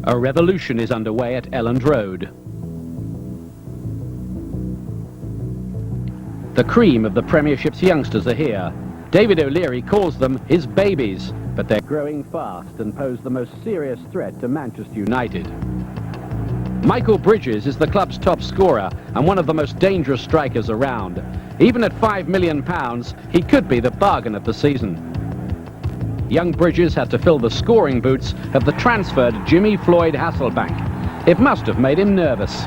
A revolution is underway at Elland Road. The cream of the Premiership's youngsters are here. David O'Leary calls them his babies, but they're growing fast and pose the most serious threat to Manchester United. Michael Bridges is the club's top scorer and one of the most dangerous strikers around. Even at £5 million, he could be the bargain of the season. Young Bridges had to fill the scoring boots of the transferred Jimmy Floyd Hasselbank. It must have made him nervous.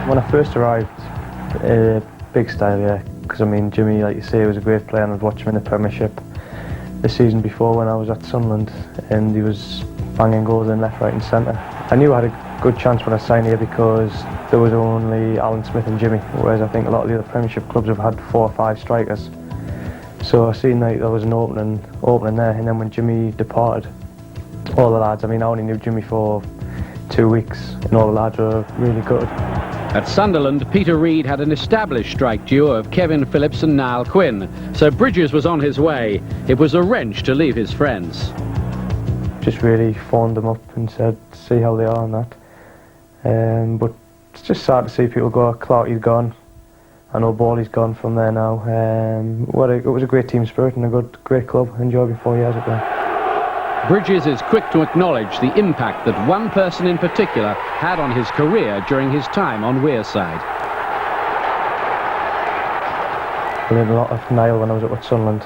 When I first arrived, big style, yeah, because I mean Jimmy, like you say, was a great player, and I'd watch him in the Premiership the season before when I was at Sunderland, and he was banging goals in left, right and centre. I knew I had a good chance when I signed here because there was only Alan Smith and Jimmy, whereas I think a lot of the other Premiership clubs have had 4 or 5 strikers. So I seen like there was an opening there, and then when Jimmy departed, all the lads, I mean I only knew Jimmy for 2 weeks, and all the lads were really good. At Sunderland, Peter Reid had an established strike duo of Kevin Phillips and Niall Quinn, so Bridges was on his way. It was a wrench to leave his friends. Just really phoned them up and said, see how they are and that. But it's just sad to see people go. Clarkie's gone. I know Bawley's gone from there now. It was a great team spirit and a great club. Enjoyed me 4 years ago. Bridges is quick to acknowledge the impact that one person in particular had on his career during his time on Wearside. I learned a lot of Niall when I was at Sunderland.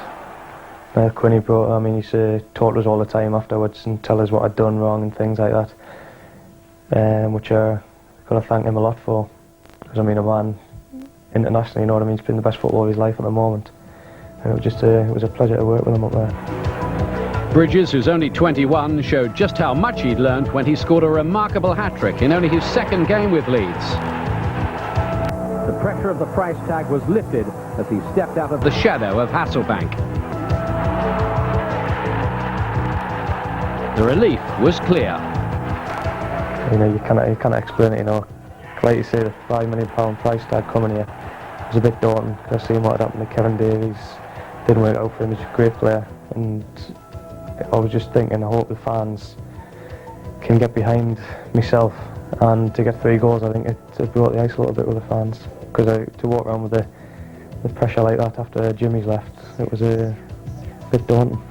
Quinny brought, I mean, he taught us all the time afterwards and tell us what I'd done wrong and things like that, which I've got to thank him a lot for. Because I mean, a man internationally, you know what I mean, he's been the best footballer of his life at the moment. And it was a pleasure to work with him up there. Bridges, who's only 21, showed just how much he'd learned when he scored a remarkable hat-trick in only his 2nd game with Leeds. The pressure of the price tag was lifted as he stepped out of the shadow of Hasselbank. The relief was clear. You know, you can't explain it, you know. Like you say, the £5 million price tag coming here was a bit daunting. I seen what had happened to Kevin Davies. Didn't work out for him. He's a great player, and I was just thinking, I hope the fans can get behind myself, and to get 3 goals, I think it brought the ice a little bit with the fans. Because to walk around with the pressure like that after Jimmy's left, it was a bit daunting.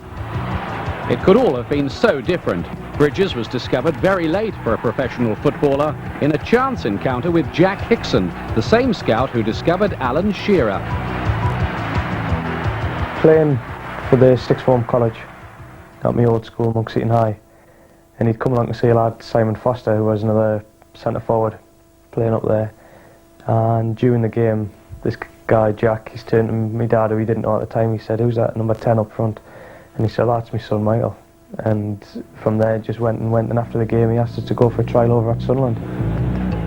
It could all have been so different. Bridges was discovered very late for a professional footballer in a chance encounter with Jack Hickson, the same scout who discovered Alan Shearer. Playing for the 6th form college at my old school, Monkston High, and he'd come along to see a lad, Simon Foster, who was another centre forward playing up there, and during the game this guy Jack, he's turned to my dad, who he didn't know at the time. He said, "Who's that number 10 up front?" And he said, "That's my son Michael." And from there it just went, and after the game he asked us to go for a trial over at Sunderland.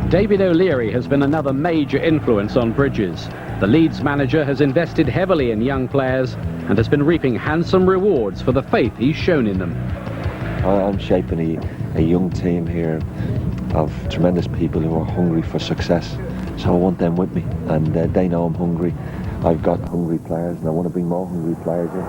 David O'Leary has been another major influence on Bridges. The Leeds manager has invested heavily in young players and has been reaping handsome rewards for the faith he's shown in them. I'm shaping a young team here of tremendous people who are hungry for success. So I want them with me, and they know I'm hungry. I've got hungry players and I want to bring more hungry players in.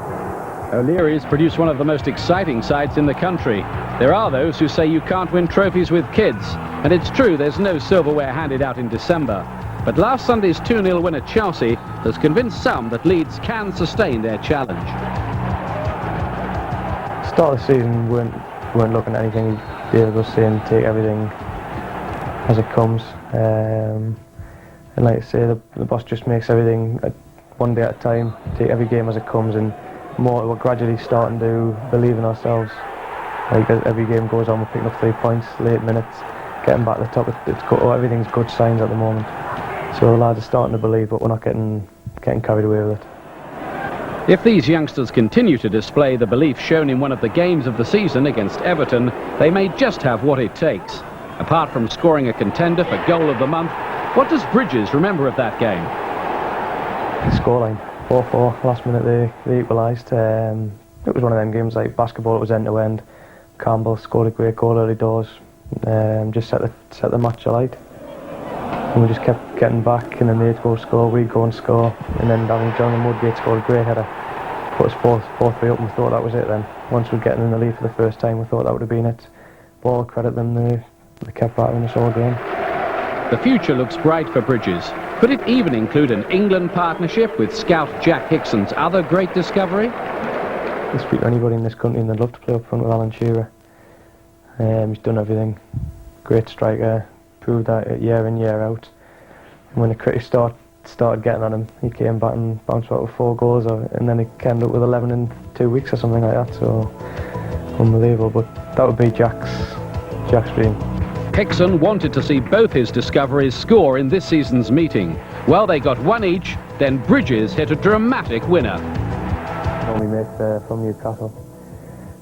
O'Leary's produced one of the most exciting sides in the country. There are those who say you can't win trophies with kids, and it's true there's no silverware handed out in December. But last Sunday's 2-0 win at Chelsea has convinced some that Leeds can sustain their challenge. Start of the season, we weren't looking at anything. David was saying take everything as it comes. And like I say, the boss just makes everything one day at a time, take every game as it comes, and we're gradually starting to believe in ourselves. Like as every game goes on, we're picking up 3 points, late minutes, getting back to the top. Everything's good signs at the moment. So the lads are starting to believe, but we're not getting carried away with it. If these youngsters continue to display the belief shown in one of the games of the season against Everton, they may just have what it takes. Apart from scoring a contender for goal of the month, what does Bridges remember of that game? The scoreline. 4-4, last minute they equalised. It was one of them games like basketball, it was end to end. Campbell scored a great goal early doors, just set the match alight. And we just kept getting back, and then they'd go score, we'd go and score, and then Darren John and Woodgate scored a great header. Put us 4-3 up, and we thought that was it then. Once we'd gotten in the lead for the first time, we thought that would have been it. But all credit them, they kept battering us all game. The future looks bright for Bridges. Could it even include an England partnership with scout Jack Hickson's other great discovery? You speak to anybody in this country and they'd love to play up front with Alan Shearer. He's done everything. Great striker, proved that year in, year out. And when the critics started getting on him, he came back and bounced out with 4 goals, and then he ended up with 11 in 2 weeks or something like that, so unbelievable. But that would be Jack's dream. Hickson wanted to see both his discoveries score in this season's meeting. Well, they got one each, then Bridges hit a dramatic winner. Only mate from Newcastle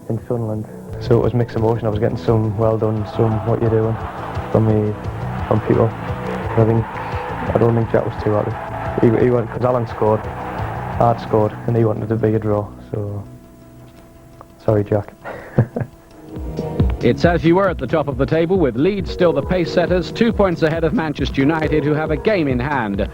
in Sunderland, so it was mixed emotion. I was getting some well done, some what you're doing from people. I don't think Jack was too happy. He went, because Alan scored, Art scored, and he wanted a bigger draw, so sorry Jack. It's as you were at the top of the table, with Leeds still the pace setters, 2 points ahead of Manchester United, who have a game in hand.